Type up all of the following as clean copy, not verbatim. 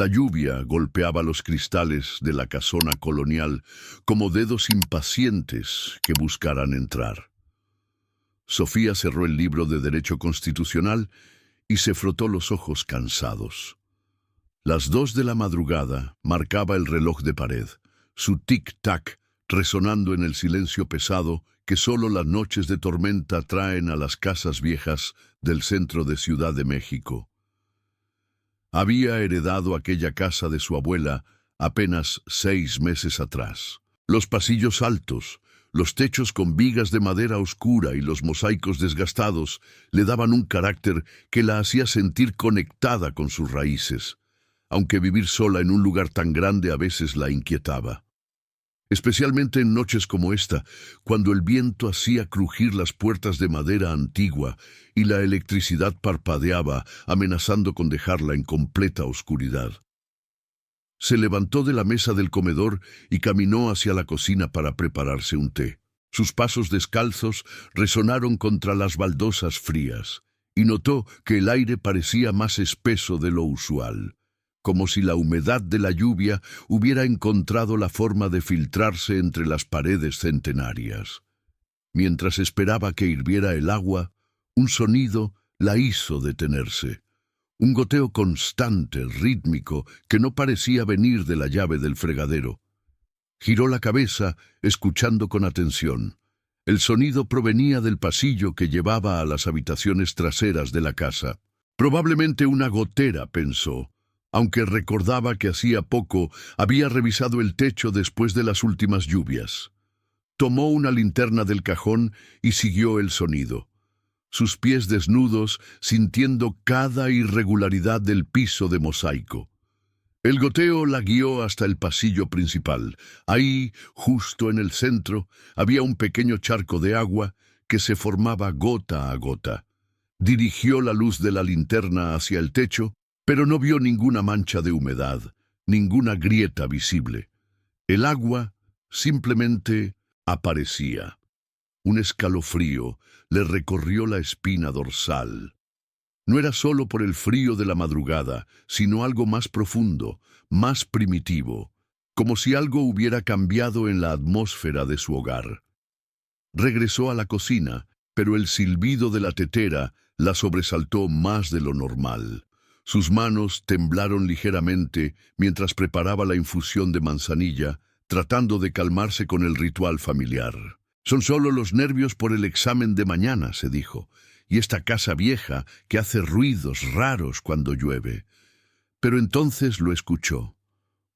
La lluvia golpeaba los cristales de la casona colonial como dedos impacientes que buscaran entrar. Sofía cerró el libro de Derecho Constitucional y se frotó los ojos cansados. Las 2 de la madrugada marcaba el reloj de pared, su tic-tac resonando en el silencio pesado que solo las noches de tormenta traen a las casas viejas del centro de Ciudad de México. Había heredado aquella casa de su abuela apenas 6 meses atrás. Los pasillos altos, los techos con vigas de madera oscura y los mosaicos desgastados le daban un carácter que la hacía sentir conectada con sus raíces, aunque vivir sola en un lugar tan grande a veces la inquietaba. Especialmente en noches como esta, cuando el viento hacía crujir las puertas de madera antigua y la electricidad parpadeaba, amenazando con dejarla en completa oscuridad. Se levantó de la mesa del comedor y caminó hacia la cocina para prepararse un té. Sus pasos descalzos resonaron contra las baldosas frías, y notó que el aire parecía más espeso de lo usual, como si la humedad de la lluvia hubiera encontrado la forma de filtrarse entre las paredes centenarias. Mientras esperaba que hirviera el agua, un sonido la hizo detenerse. Un goteo constante, rítmico, que no parecía venir de la llave del fregadero. Giró la cabeza, escuchando con atención. El sonido provenía del pasillo que llevaba a las habitaciones traseras de la casa. Probablemente una gotera, pensó, aunque recordaba que hacía poco había revisado el techo después de las últimas lluvias. Tomó una linterna del cajón y siguió el sonido. Sus pies desnudos, sintiendo cada irregularidad del piso de mosaico. El goteo la guió hasta el pasillo principal. Ahí, justo en el centro, había un pequeño charco de agua que se formaba gota a gota. Dirigió la luz de la linterna hacia el techo, pero no vio ninguna mancha de humedad, ninguna grieta visible. El agua simplemente aparecía. Un escalofrío le recorrió la espina dorsal. No era solo por el frío de la madrugada, sino algo más profundo, más primitivo, como si algo hubiera cambiado en la atmósfera de su hogar. Regresó a la cocina, pero el silbido de la tetera la sobresaltó más de lo normal. Sus manos temblaron ligeramente mientras preparaba la infusión de manzanilla, tratando de calmarse con el ritual familiar. «Son solo los nervios por el examen de mañana», se dijo, «y esta casa vieja que hace ruidos raros cuando llueve». Pero entonces lo escuchó.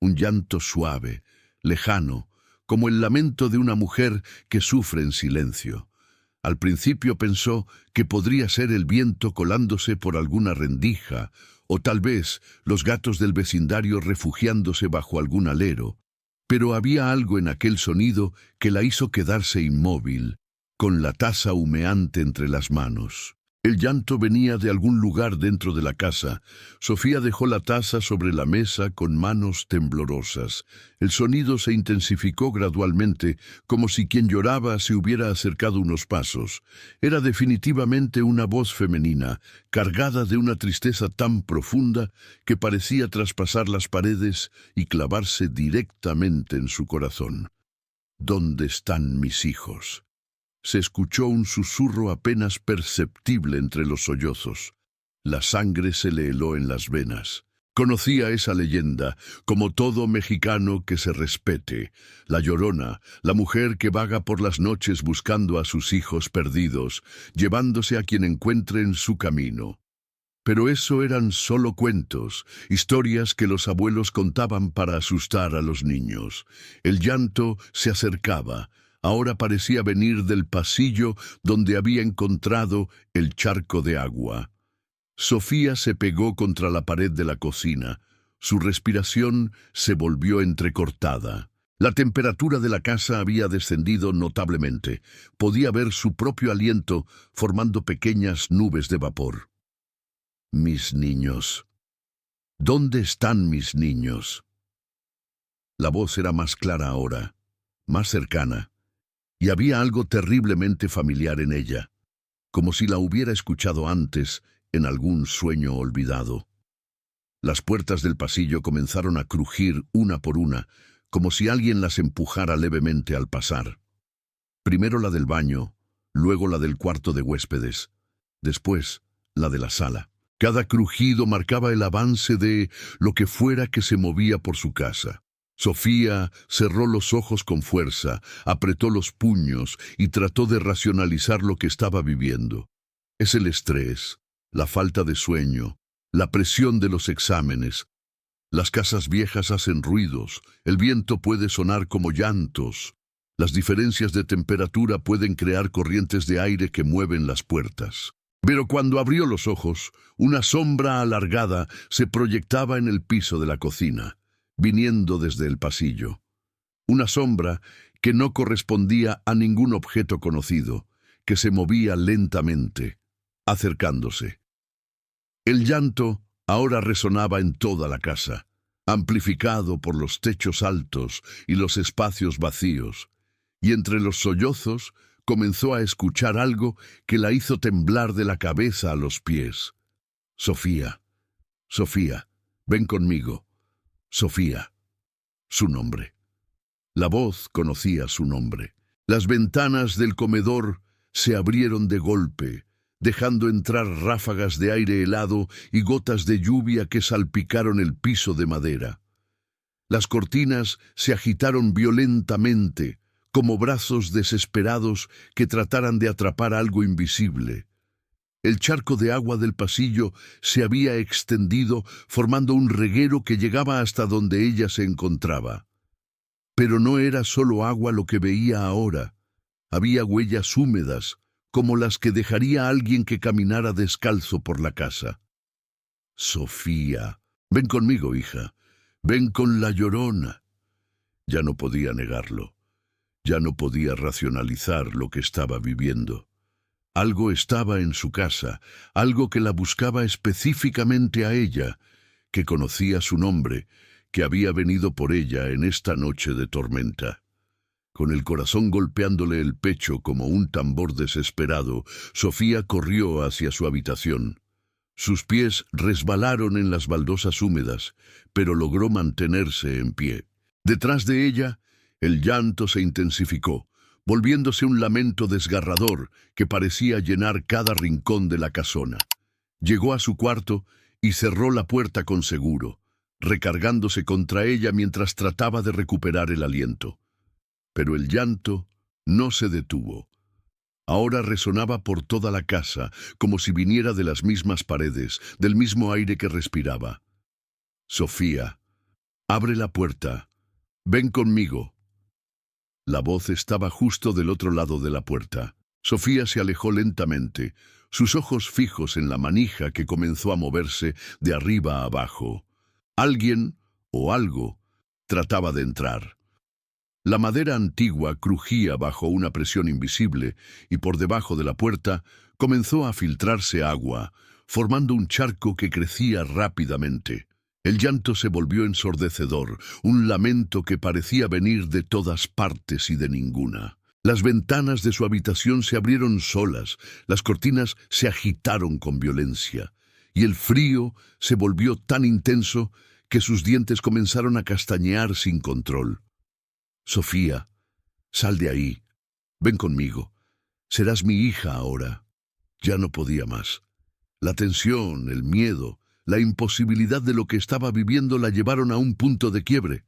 Un llanto suave, lejano, como el lamento de una mujer que sufre en silencio. Al principio pensó que podría ser el viento colándose por alguna rendija, o tal vez los gatos del vecindario refugiándose bajo algún alero. Pero había algo en aquel sonido que la hizo quedarse inmóvil, con la taza humeante entre las manos. El llanto venía de algún lugar dentro de la casa. Sofía dejó la taza sobre la mesa con manos temblorosas. El sonido se intensificó gradualmente, como si quien lloraba se hubiera acercado unos pasos. Era definitivamente una voz femenina, cargada de una tristeza tan profunda que parecía traspasar las paredes y clavarse directamente en su corazón. «¿Dónde están mis hijos?». Se escuchó un susurro apenas perceptible entre los sollozos. La sangre se le heló en las venas. Conocía esa leyenda, como todo mexicano que se respete. La Llorona, la mujer que vaga por las noches buscando a sus hijos perdidos, llevándose a quien encuentre en su camino. Pero eso eran solo cuentos, historias que los abuelos contaban para asustar a los niños. El llanto se acercaba. Ahora parecía venir del pasillo donde había encontrado el charco de agua. Sofía se pegó contra la pared de la cocina. Su respiración se volvió entrecortada. La temperatura de la casa había descendido notablemente. Podía ver su propio aliento formando pequeñas nubes de vapor. «Mis niños. ¿Dónde están mis niños?». La voz era más clara ahora, más cercana. Y había algo terriblemente familiar en ella, como si la hubiera escuchado antes en algún sueño olvidado. Las puertas del pasillo comenzaron a crujir una por una, como si alguien las empujara levemente al pasar. Primero la del baño, luego la del cuarto de huéspedes, después la de la sala. Cada crujido marcaba el avance de lo que fuera que se movía por su casa. Sofía cerró los ojos con fuerza, apretó los puños y trató de racionalizar lo que estaba viviendo. Es el estrés, la falta de sueño, la presión de los exámenes. Las casas viejas hacen ruidos, el viento puede sonar como llantos. Las diferencias de temperatura pueden crear corrientes de aire que mueven las puertas. Pero cuando abrió los ojos, una sombra alargada se proyectaba en el piso de la cocina, viniendo desde el pasillo. Una sombra que no correspondía a ningún objeto conocido, que se movía lentamente, acercándose. El llanto ahora resonaba en toda la casa, amplificado por los techos altos y los espacios vacíos, y entre los sollozos comenzó a escuchar algo que la hizo temblar de la cabeza a los pies. Sofía, Sofía, ven conmigo. Sofía. Su nombre. La voz conocía su nombre. Las ventanas del comedor se abrieron de golpe, dejando entrar ráfagas de aire helado y gotas de lluvia que salpicaron el piso de madera. Las cortinas se agitaron violentamente, como brazos desesperados que trataran de atrapar algo invisible. El charco de agua del pasillo se había extendido, formando un reguero que llegaba hasta donde ella se encontraba. Pero no era solo agua lo que veía ahora. Había huellas húmedas, como las que dejaría alguien que caminara descalzo por la casa. Sofía, ven conmigo, hija. Ven con la Llorona. Ya no podía negarlo. Ya no podía racionalizar lo que estaba viviendo. Algo estaba en su casa, algo que la buscaba específicamente a ella, que conocía su nombre, que había venido por ella en esta noche de tormenta. Con el corazón golpeándole el pecho como un tambor desesperado, Sofía corrió hacia su habitación. Sus pies resbalaron en las baldosas húmedas, pero logró mantenerse en pie. Detrás de ella, el llanto se intensificó, volviéndose un lamento desgarrador que parecía llenar cada rincón de la casona. Llegó a su cuarto y cerró la puerta con seguro, recargándose contra ella mientras trataba de recuperar el aliento. Pero el llanto no se detuvo. Ahora resonaba por toda la casa, como si viniera de las mismas paredes, del mismo aire que respiraba. Sofía, abre la puerta. Ven conmigo. La voz estaba justo del otro lado de la puerta. Sofía se alejó lentamente, sus ojos fijos en la manija que comenzó a moverse de arriba a abajo. Alguien, o algo, trataba de entrar. La madera antigua crujía bajo una presión invisible y por debajo de la puerta comenzó a filtrarse agua, formando un charco que crecía rápidamente. El llanto se volvió ensordecedor, un lamento que parecía venir de todas partes y de ninguna. Las ventanas de su habitación se abrieron solas, las cortinas se agitaron con violencia, y el frío se volvió tan intenso que sus dientes comenzaron a castañear sin control. Sofía, sal de ahí, ven conmigo, serás mi hija ahora. Ya no podía más. La tensión, el miedo, la imposibilidad de lo que estaba viviendo la llevaron a un punto de quiebre.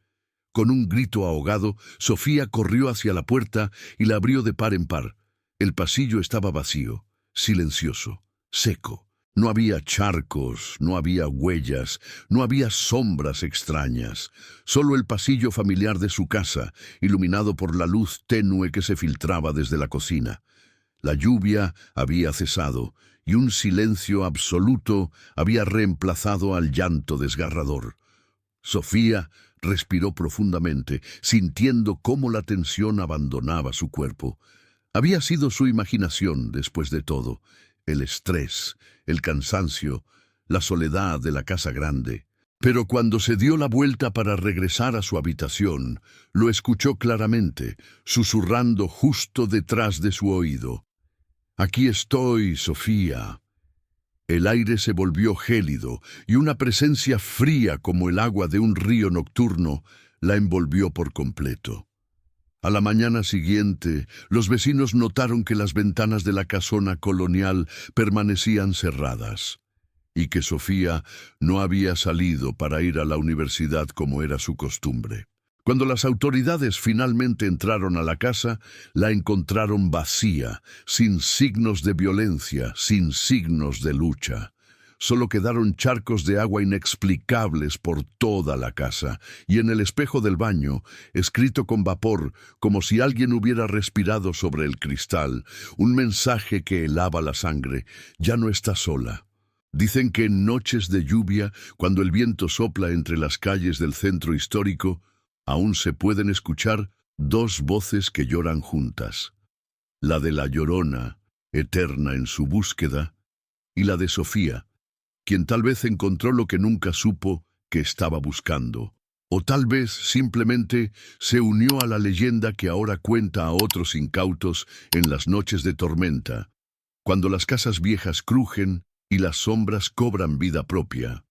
Con un grito ahogado, Sofía corrió hacia la puerta y la abrió de par en par. El pasillo estaba vacío, silencioso, seco. No había charcos, no había huellas, no había sombras extrañas. Solo el pasillo familiar de su casa, iluminado por la luz tenue que se filtraba desde la cocina. La lluvia había cesado y un silencio absoluto había reemplazado al llanto desgarrador. Sofía respiró profundamente, sintiendo cómo la tensión abandonaba su cuerpo. Había sido su imaginación, después de todo, el estrés, el cansancio, la soledad de la casa grande. Pero cuando se dio la vuelta para regresar a su habitación, lo escuchó claramente, susurrando justo detrás de su oído. «Aquí estoy, Sofía». El aire se volvió gélido y una presencia fría como el agua de un río nocturno la envolvió por completo. A la mañana siguiente, los vecinos notaron que las ventanas de la casona colonial permanecían cerradas y que Sofía no había salido para ir a la universidad como era su costumbre. Cuando las autoridades finalmente entraron a la casa, la encontraron vacía, sin signos de violencia, sin signos de lucha. Solo quedaron charcos de agua inexplicables por toda la casa, y en el espejo del baño, escrito con vapor, como si alguien hubiera respirado sobre el cristal, un mensaje que helaba la sangre: ya no está sola. Dicen que en noches de lluvia, cuando el viento sopla entre las calles del centro histórico, aún se pueden escuchar dos voces que lloran juntas: la de la Llorona, eterna en su búsqueda, y la de Sofía, quien tal vez encontró lo que nunca supo que estaba buscando, o tal vez simplemente se unió a la leyenda que ahora cuenta a otros incautos en las noches de tormenta, cuando las casas viejas crujen y las sombras cobran vida propia.